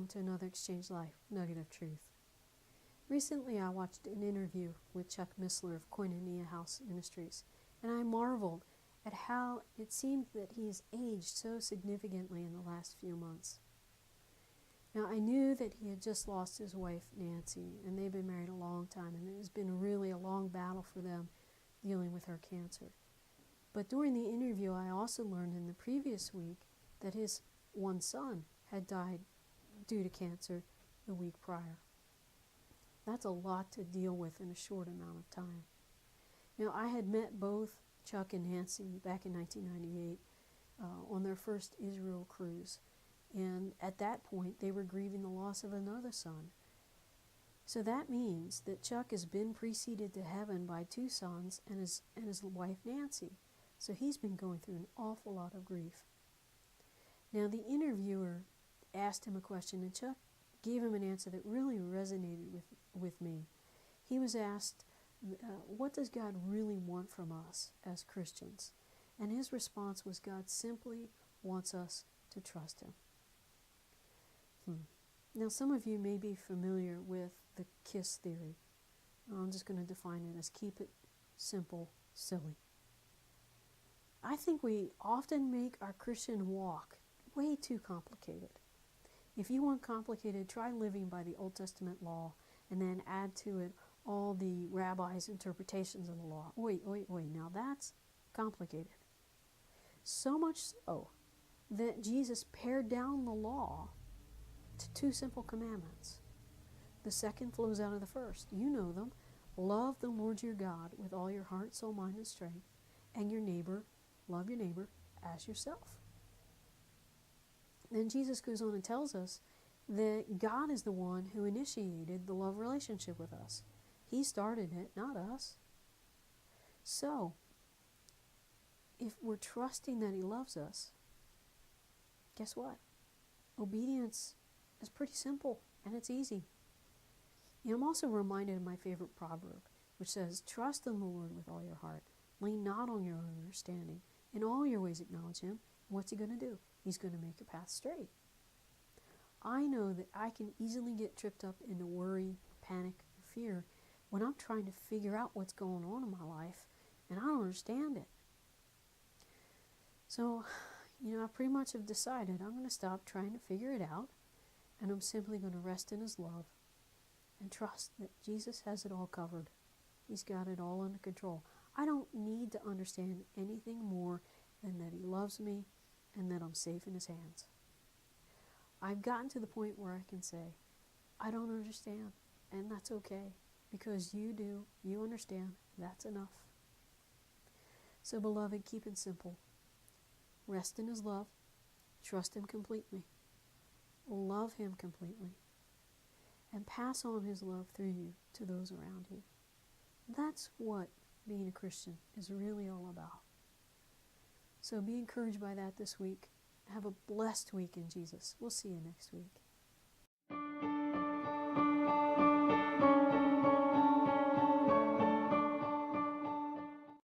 to another Exchange Life Nugget of Truth. Recently I watched an interview with Chuck Missler of Koinonia House Ministries, and I marveled at how it seemed that he has aged so significantly in the last few months. Now, I knew that he had just lost his wife, Nancy, and they've been married a long time, and it has been really a long battle for them dealing with her cancer. But during the interview, I also learned in the previous week that his one son had died due to cancer the week prior. That's a lot to deal with in a short amount of time. Now, I had met both Chuck and Nancy back in 1998 on their first Israel cruise. And at that point, they were grieving the loss of another son. So that means that Chuck has been preceded to heaven by two sons and his wife Nancy. So he's been going through an awful lot of grief. Now the interviewer asked him a question, and Chuck gave him an answer that really resonated with me. He was asked, what does God really want from us as Christians? And his response was, God simply wants us to trust him. Now, some of you may be familiar with the KISS theory. I'm just going to define it as keep it simple, silly. I think we often make our Christian walk way too complicated. If you want complicated, try living by the Old Testament law and then add to it all the rabbis' interpretations of the law. Wait, now that's complicated. So much so that Jesus pared down the law to two simple commandments. The second flows out of the first. You know them. Love the Lord your God with all your heart, soul, mind, and strength, and love your neighbor as yourself. Then Jesus goes on and tells us that God is the one who initiated the love relationship with us. He started it, not us. So, if we're trusting that he loves us, guess what? Obedience is pretty simple, and it's easy. I'm also reminded of my favorite proverb, which says, trust in the Lord with all your heart. Lean not on your own understanding. In all your ways acknowledge him. And what's he going to do? He's going to make your path straight. I know that I can easily get tripped up into worry, panic, or fear when I'm trying to figure out what's going on in my life, and I don't understand it. So, I pretty much have decided I'm going to stop trying to figure it out, and I'm simply going to rest in his love and trust that Jesus has it all covered. He's got it all under control. I don't need to understand anything more than that he loves me and that I'm safe in his hands. I've gotten to the point where I can say, I don't understand, and that's okay, because you do, you understand, that's enough. So beloved, keep it simple. Rest in his love, trust him completely, love him completely, and pass on his love through you to those around you. That's what being a Christian is really all about. So be encouraged by that this week. Have a blessed week in Jesus. We'll see you next week.